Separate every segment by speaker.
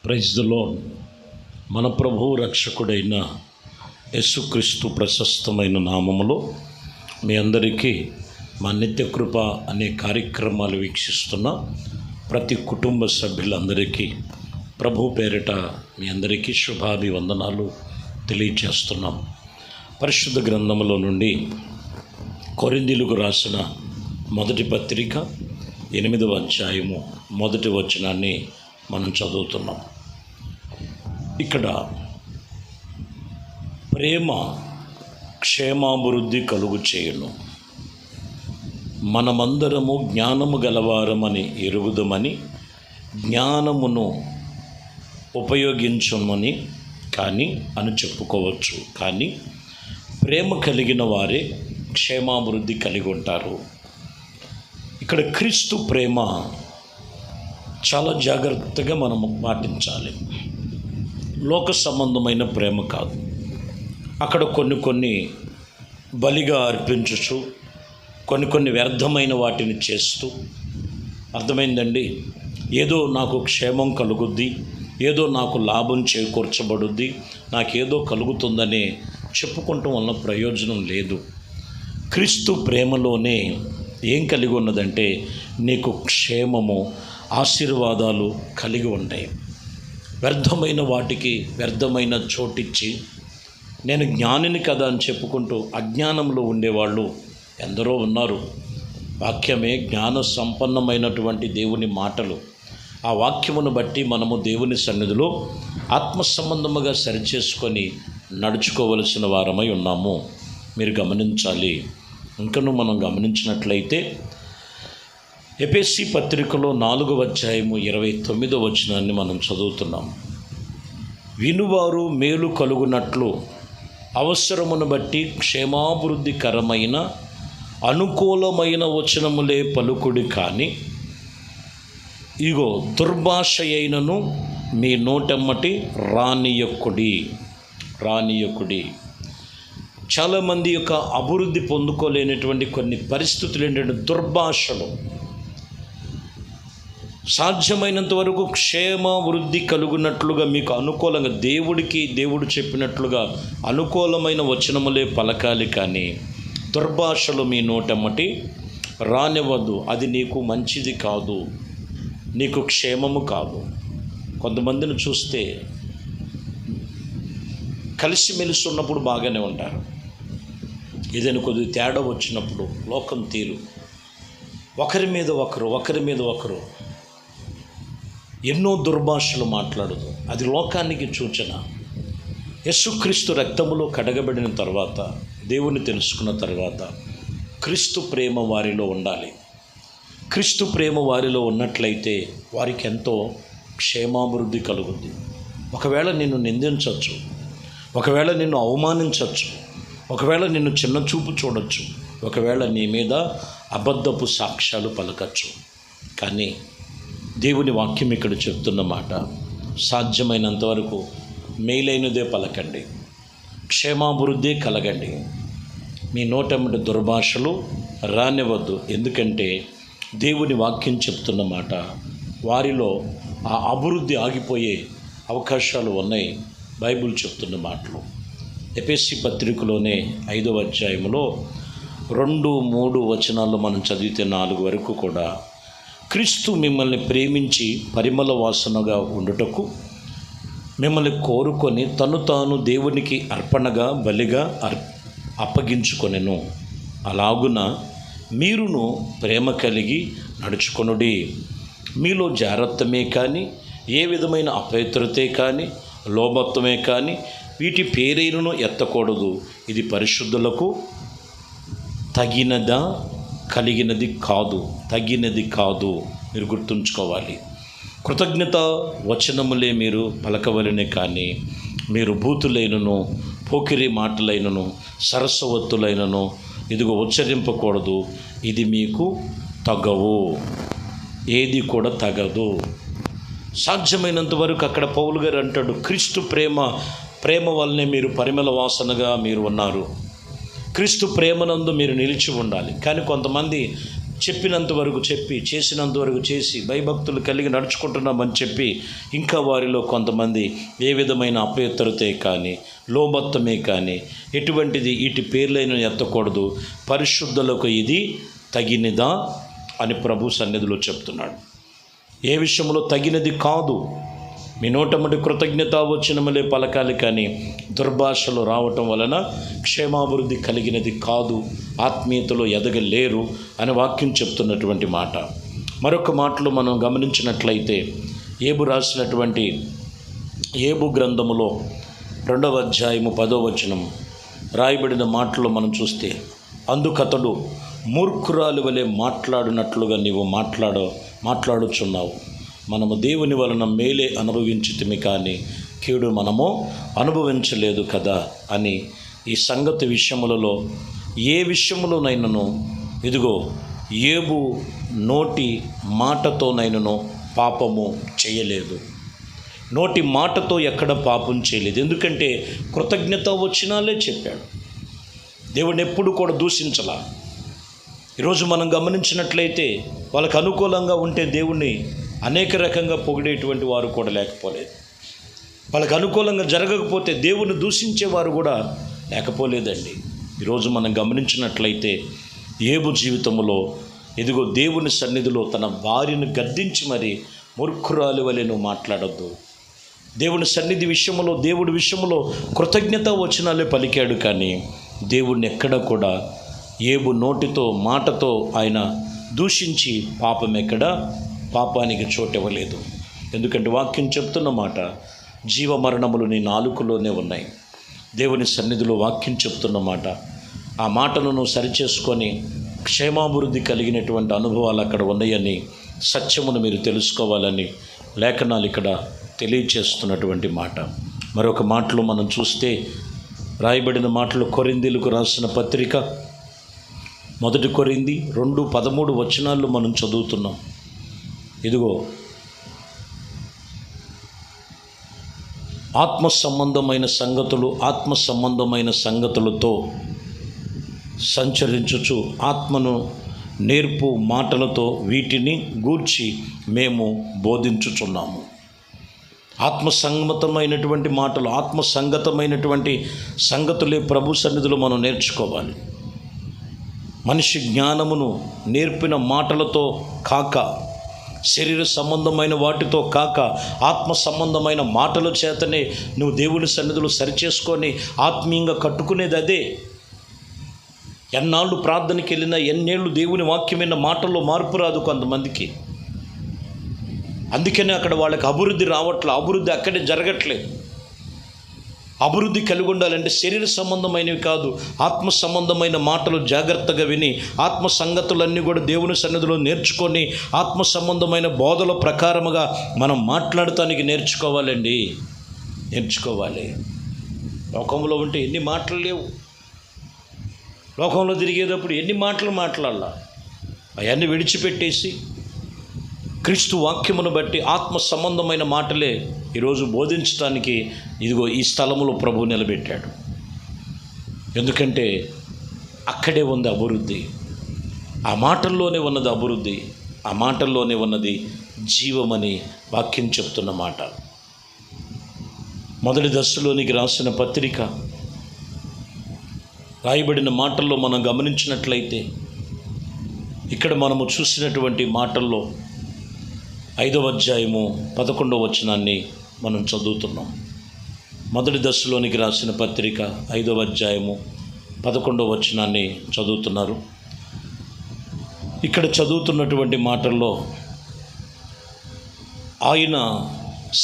Speaker 1: Praise the lord. మన ప్రభువు రక్షకుడైన యేసుక్రీస్తు ప్రశస్తమైన నామములో మీ అందరికీ మా నిత్యకృప అనే కార్యక్రమాలు వీక్షిస్తున్న ప్రతి కుటుంబ సభ్యులందరికీ ప్రభు పేరిట మీ అందరికీ శుభాభివందనాలు తెలియజేస్తున్నాం. పరిశుద్ధ గ్రంథములో నుండి కొరింథీయులకు రాసిన మొదటి పత్రిక 8వ అధ్యాయము మొదటి వచనాన్ని మనం చదువుతున్నాం. ఇక్కడ ప్రేమ క్షేమాభివృద్ధి కలుగు చేయును, మనమందరము జ్ఞానము గలవారమని ఎరుగుదమని జ్ఞానమును ఉపయోగించమని అని చెప్పుకోవచ్చు. కానీ ప్రేమ కలిగిన వారే క్షేమాభివృద్ధి కలిగి ఉంటారు. ఇక్కడ క్రీస్తు ప్రేమ చాలా జాగ్రత్తగా మనము పాటించాలి. లోక సంబంధమైన ప్రేమ కాదు. అక్కడ కొన్ని బలిగా అర్పించచ్చు, కొన్ని వ్యర్థమైన వాటిని చేస్తూ, అర్థమైందండి, ఏదో నాకు క్షేమం కలుగుద్ది, ఏదో నాకు లాభం చేకూర్చబడుద్ది, నాకేదో కలుగుతుందని చెప్పుకుంటాం వల్ల ప్రయోజనం లేదు. క్రీస్తు ప్రేమలోనే ఏం కలిగి ఉన్నదంటే నీకు క్షేమము, ఆశీర్వాదాలు కలిగి ఉంటాయి. వ్యర్థమైన వాటికి వ్యర్థమైన చోటిచ్చి నేను జ్ఞానిని కదా అని చెప్పుకుంటూ అజ్ఞానంలో ఉండేవాళ్ళు ఎందరో ఉన్నారు. వాక్యమే జ్ఞాన సంపన్నమైనటువంటి దేవుని మాటలు. ఆ వాక్యమును బట్టి మనము దేవుని సన్నిధిలో ఆత్మ సంబంధముగా సరిచేసుకొని నడుచుకోవలసిన వారమై ఉన్నాము. మీరు గమనించాలి. ఇంకను మనం గమనించినట్లయితే ఎఫెసీ పత్రికలో 4వ అధ్యాయము 29వ వచనాన్ని మనం చదువుతున్నాం. వినువారు మేలు కలుగునట్లు అవసరమును బట్టి క్షేమాభివృద్ధికరమైన అనుకూలమైన వచనములే పలుకుడి, కానీ ఇగో దుర్భాష అయినను మీ నోటెమ్మటి రానియకుడి. చాలామంది యొక్క అభివృద్ధి పొందుకోలేనటువంటి కొన్ని పరిస్థితులు ఏంటంటే దుర్భాషలు. సాధ్యమైనంత వరకు క్షేమ వృద్ధి కలుగునట్లుగా మీకు అనుకూలంగా దేవుడు చెప్పినట్లుగా అనుకూలమైన వచనములే పలకాలి, కానీ దుర్భాషలు మీ నోటమ్మటి రానివ్వద్దు. అది నీకు మంచిది కాదు, నీకు క్షేమము కాదు. కొంతమందిని చూస్తే కలిసిమెలిసి ఉన్నప్పుడు బాగానే ఉంటారు, ఏదైనా కొద్దిగా తేడా వచ్చినప్పుడు లోకం తీరు, ఒకరి మీద ఒకరు ఎన్నో దుర్భాషలు మాట్లాడదు. అది లోకానికి సూచన. యేసుక్రీస్తు రక్తములో కడగబడిన తర్వాత, దేవుని తెలుసుకున్న తర్వాత క్రీస్తు ప్రేమ వారిలో ఉండాలి. క్రీస్తు ప్రేమ వారిలో ఉన్నట్లయితే వారికి ఎంతో క్షేమాభివృద్ధి కలుగుద్ది. ఒకవేళ నిన్ను నిందించవచ్చు, ఒకవేళ నిన్ను అవమానించవచ్చు, ఒకవేళ నిన్ను చిన్న చూపు చూడవచ్చు, ఒకవేళ నీ మీద అబద్ధపు సాక్ష్యాలు పలకచ్చు, కానీ దేవుని వాక్యం ఇక్కడ చెప్తున్న మాట సాధ్యమైనంత వరకు మేలైనదే పలకండి, క్షేమాభివృద్ధి కలగండి. మీ నోటమ్మటి దుర్భాషలు రానివ్వద్దు. ఎందుకంటే దేవుని వాక్యం చెప్తున్న మాట వారిలో ఆ అభివృద్ధి ఆగిపోయే అవకాశాలు ఉన్నాయి. బైబిల్ చెప్తున్న మాటలు ఎఫెసీ పత్రికలోనే 5వ అధ్యాయంలో 2-3 వచనాలు మనం చదివితే 4 వరకు కూడా క్రీస్తు మిమ్మల్ని ప్రేమించి పరిమళ వాసనగా ఉండుటకు మిమ్మల్ని కోరుకొని తాను దేవునికి అర్పణగా బలిగా అప్పగించుకొనెను. అలాగున మీరును ప్రేమ కలిగి నడుచుకొనుడి. మీలో జాగ్రత్తమే కానీ ఏ విధమైన అపవిత్రతే కానీ లోభత్వమే కానీ వీటి పేరైనను ఎత్తకూడదు. ఇది పరిశుద్ధులకు తగినది కాదు. మీరు గుర్తుంచుకోవాలి. కృతజ్ఞత వచనములే మీరు పలకవలెనే, కానీ మీరు బూతులైనను పోకిరి మాటలైనను సరస్వత్తులైనను ఇదిగో ఉచ్చరింపకూడదు. ఇది మీకు తగవు, ఏది కూడా తగదు. సాధ్యమైనంత వరకు అక్కడ పౌలు గారు అంటాడు, క్రీస్తు ప్రేమ వల్లనే మీరు పరిమళ వాసనగా మీరు ఉన్నారు. క్రీస్తు ప్రేమనందు మీరు నిలిచి ఉండాలి. కానీ కొంతమంది చెప్పినంత వరకు చెప్పి, చేసినంత వరకు చేసి, భయభక్తులు కలిగి నడుచుకుంటున్నామని చెప్పి ఇంకా వారిలో కొంతమంది ఏ విధమైన అపవిత్రతే కానీ, లోభత్వమే కానీ, ఎటువంటిది వీటి పేర్లైన ఎత్తకూడదు, పరిశుద్ధులకు ఇది తగినదా అని ప్రభు సన్నిధిలో చెప్తున్నాడు. ఏ విషయంలో తగినది కాదు. మీ నోటముడి కృతజ్ఞత వచనములే పలకాలి కానీ దుర్భాషలు రావటం వలన క్షేమాభివృద్ధి కలిగినది కాదు, ఆత్మీయతలో ఎదగలేరు అని వాక్యం చెప్తున్నటువంటి మాట. మరొక మాటలో మనం గమనించినట్లయితే ఏబు రాసినటువంటి ఏబు గ్రంథములో 2వ అధ్యాయము 10వ వచనం రాయబడిన మాటలో మనం చూస్తే, అందుకతడు మూర్ఖురాలి వలె మాట్లాడినట్లుగా నీవు మాట్లాడుచున్నావు. మనము దేవుని వలన మేలే అనుభవించితిమి కానీ కీడు మనము అనుభవించలేదు కదా అని ఈ సంగతి విషయములలో ఏ విషయములోనైనను ఇదిగో ఏబు నోటి మాటతోనైనను పాపము చేయలేదు. నోటి మాటతో ఎక్కడ పాపం చేయలేదు. ఎందుకంటే కృతజ్ఞత వచనాలే చెప్పాడు. దేవుడిని ఎప్పుడు కూడా దూషించలా. ఈరోజు మనం గమనించినట్లయితే వాళ్ళకు అనుకూలంగా ఉంటే దేవుణ్ణి అనేక రకంగా పొగిడేటువంటి వారు కూడా లేకపోలేదు. వాళ్ళకు అనుకూలంగా జరగకపోతే దేవుని దూషించేవారు కూడా లేకపోలేదండి. ఈరోజు మనం గమనించినట్లయితే ఏబు జీవితంలో ఇదిగో దేవుని సన్నిధిలో తన భార్యను గద్దించి మరి మూర్ఖురాలి వలె నువ్వు మాట్లాడొద్దు, దేవుని సన్నిధి విషయంలో, దేవుడి విషయంలో కృతజ్ఞత వచనాలే పలికాడు కానీ దేవుణ్ణి ఎక్కడ కూడా ఏబు నోటితో మాటతో ఆయన దూషించి పాపానికి చోటివ్వలేదు. ఎందుకంటే వాక్యం చెప్తున్న మాట, జీవమరణములు నీ నాలుకలోనే ఉన్నాయి. దేవుని సన్నిధిలో వాక్యం చెప్తున్న మాట, ఆ మాటను నువ్వు సరిచేసుకొని క్షేమాభివృద్ధి కలిగినటువంటి అనుభవాలు అక్కడ ఉన్నాయని, సత్యమును మీరు తెలుసుకోవాలని లేఖనాలు ఇక్కడ తెలియచేస్తున్నటువంటి మాట. మరొక మాటలో మనం చూస్తే రాయబడిన మాటలు కొరింథీయులకు రాసిన పత్రిక 1 కొరింథీ 2:13 వచనాల్లో మనం చదువుతున్నాం. ఇదిగో ఆత్మ సంబంధమైన సంగతులతో సంచరించుచు ఆత్మను నేర్పు మాటలతో వీటిని గూర్చి మేము బోధించుచున్నాము. ఆత్మసంగతమైనటువంటి మాటలు, ఆత్మసంగతమైనటువంటి సంగతులే ప్రభు సన్నిధిలో మనం నేర్చుకోవాలి. మనిషి జ్ఞానమును నేర్పిన మాటలతో కాక, శరీర సంబంధమైన వాటితో కాక, ఆత్మ సంబంధమైన మాటల చేతనే నువ్వు దేవుని సన్నిధిలో సరిచేసుకొని ఆత్మీయంగా కట్టుకునేది అదే. ఎన్నాళ్ళు ప్రార్థనకి వెళ్ళినా, ఎన్నేళ్ళు దేవుని వాక్యమైన మాటల్లో మార్పు రాదు కొంతమందికి. అందుకనే అక్కడ వాళ్ళకి అభివృద్ధి అభివృద్ధి అక్కడే జరగట్లేదు. అభివృద్ధి కలిగి ఉండాలంటే శరీర సంబంధమైనవి కాదు, ఆత్మ సంబంధమైన మాటలు జాగ్రత్తగా విని, ఆత్మ సంగతులన్నీ కూడా దేవుని సన్నిధిలో నేర్చుకొని, ఆత్మ సంబంధమైన బోధల ప్రకారముగా మనం మాట్లాడటానికి నేర్చుకోవాలండి. లోకంలో ఉంటే ఎన్ని మాటలు లేవు. లోకంలో తిరిగేటప్పుడు ఎన్ని మాటలు మాట్లాడాలా, అవన్నీ విడిచిపెట్టేసి క్రీస్తు వాక్యమును బట్టి ఆత్మ సంబంధమైన మాటలే ఈరోజు బోధించడానికి ఇదిగో ఈ స్థలములో ప్రభు నిలబెట్టాడు. ఎందుకంటే అక్కడే ఉంది అభివృద్ధి, ఆ మాటల్లోనే ఉన్నది అభివృద్ధి, ఆ మాటల్లోనే ఉన్నది జీవమని వాక్యం చెప్తున్న మాట. 1 దశలోనికి రాసిన పత్రిక రాయబడిన మాటల్లో మనం గమనించినట్లయితే ఇక్కడ మనము చూసినటువంటి మాటల్లో 5వ అధ్యాయము 11వ వచనాన్ని మనం చదువుతున్నాం. 1 దశలోనికి రాసిన పత్రిక 5వ అధ్యాయము 11వ వచనాన్ని చదువుతున్నారు. ఇక్కడ చదువుతున్నటువంటి మాటల్లో ఆయన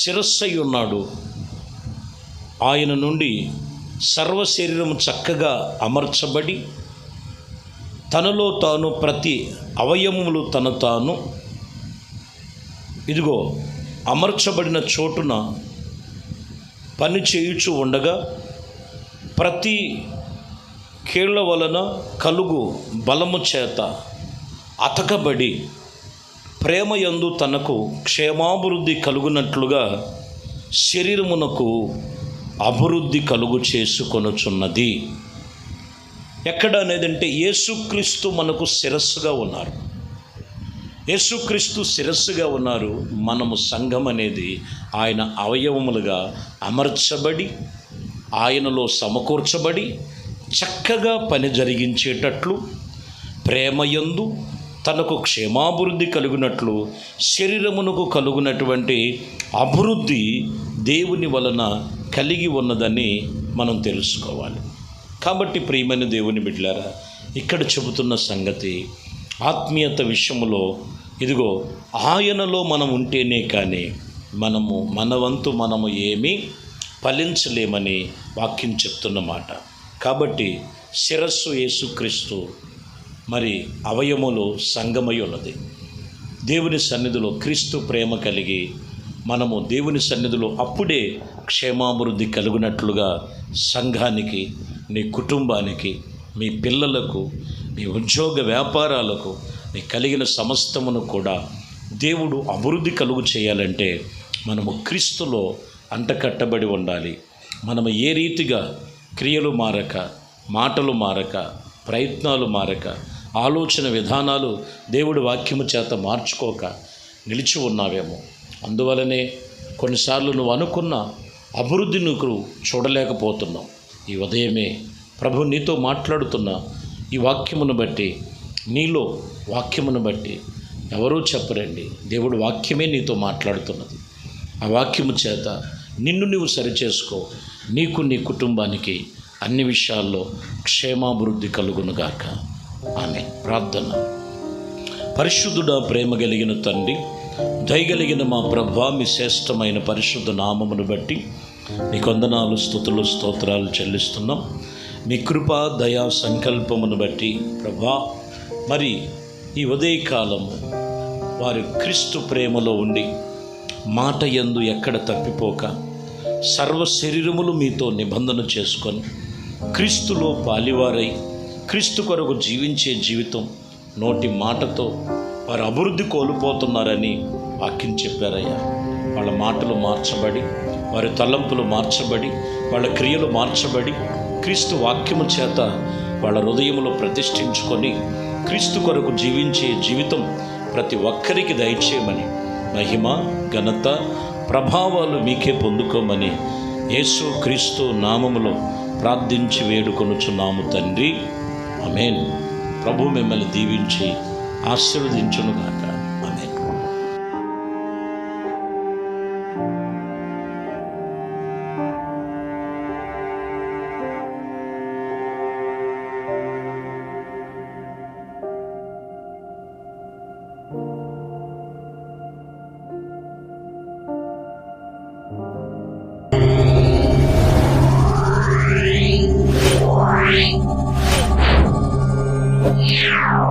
Speaker 1: శిరస్సై ఉన్నాడు, ఆయన నుండి సర్వ శరీరము చక్కగా అమర్చబడి తనలో తాను ప్రతి అవయవములు తాను ఇదిగో అమర్చబడిన చోటున పని చేయుచు ఉండగా ప్రతి కీళ్ల వలన కలుగు బలము చేత అతకబడి ప్రేమయందు తనకు క్షేమాభివృద్ధి కలుగునట్లుగా శరీరమునకు అభివృద్ధి కలుగు చేసుకొనుచున్నది. ఎక్కడ అనేదంటే యేసుక్రీస్తు మనకు శిరస్సుగా ఉన్నారు. యేసుక్రీస్తు శిరస్సుగా ఉన్నారు. మనము సంఘం అనేది ఆయన అవయవములుగా అమర్చబడి, ఆయనలో సమకూర్చబడి, చక్కగా పని జరిగించేటట్లు, ప్రేమయందు తనకు క్షేమాభివృద్ధి కలుగునట్లు, శరీరమునకు కలుగునటువంటి అభివృద్ధి దేవుని వలన కలిగి ఉన్నదని మనం తెలుసుకోవాలి. కాబట్టి ప్రియమైన దేవుని బిడ్డలారా, ఇక్కడ చెబుతున్న సంగతి ఆత్మీయత విషయంలో ఇదిగో ఆయనలో మనం ఉంటేనే కానీ మన వంతు మనము ఏమీ ఫలించలేమని వాక్యం చెప్తున్నమాట. కాబట్టి శిరస్సు యేసుక్రీస్తు, మరి అవయములు సంగమై ఉన్నది. దేవుని సన్నిధిలో క్రీస్తు ప్రేమ కలిగి మనము దేవుని సన్నిధిలో అప్పుడే క్షేమాభివృద్ధి కలుగునట్లుగా సంఘానికి, నీ కుటుంబానికి, మీ పిల్లలకు, మీ ఉద్యోగ వ్యాపారాలకు, మీ కలిగిన సమస్తమును కూడా దేవుడు అభివృద్ధి కలుగు చేయాలంటే మనము క్రీస్తులో అంటకట్టబడి ఉండాలి. మనము ఏ రీతిగా క్రియలు మారక, మాటలు మారక, ప్రయత్నాలు మారక, ఆలోచన విధానాలు దేవుడి వాక్యము చేత మార్చుకోక నిలిచి ఉన్నావేమో. అందువలనే కొన్నిసార్లు నువ్వు అనుకున్న అభివృద్ధి నువ్వు చూడలేకపోతున్నావు. ఈ ఉదయమే ప్రభు నీతో మాట్లాడుతున్న ఈ వాక్యమును బట్టి, నీలో వాక్యమును బట్టి ఎవరూ చెప్పరండి, దేవుడు వాక్యమే నీతో మాట్లాడుతున్నది. ఆ వాక్యము చేత నిన్ను నువ్వు సరిచేసుకో. నీకు, నీ కుటుంబానికి అన్ని విషయాల్లో క్షేమాభివృద్ధి కలుగునుగాక. ఆమె ప్రార్థన. పరిశుద్ధుడా, ప్రేమ కలిగిన తండ్రి, దయగలిగిన మా ప్రభువా, మీ శ్రేష్టమైన పరిశుద్ధ నామమును బట్టి నీకు వందనాలు, స్తుతులు, స్తోత్రాలు చెల్లిస్తున్నాం. మీ కృపా, దయా సంకల్పమును బట్టి ప్రభువా, మరి ఈ ఉదయకాలము వారి క్రీస్తు ప్రేమలో ఉండి మాట యందు ఎక్కడ తప్పిపోక సర్వ శరీరములు మీతో నిబంధన చేసుకొని క్రీస్తులో పాలివారై క్రీస్తు కొరకు జీవించే జీవితం నోటి మాటతో వారు అభివృద్ధి కోల్పోతున్నారని వాక్యం చెప్పారయ్యా. వాళ్ళ మాటలు మార్చబడి, వారి తలంపులు మార్చబడి, వాళ్ళ క్రియలు మార్చబడి, క్రీస్తు వాక్యము చేత వాళ్ళ హృదయములో ప్రతిష్ఠించుకొని క్రీస్తు కొరకు జీవించే జీవితం ప్రతి ఒక్కరికి దయచేయమని, మహిమ, ఘనత, ప్రభావాలు మీకే పొందుకోమని యేసు క్రీస్తు నామములో ప్రార్థించి వేడుకొనుచున్నాము తండ్రి. ఆమేన్. ప్రభు మిమ్మల్ని దీవించి ఆశీర్వదించునుగాక.
Speaker 2: Yeah.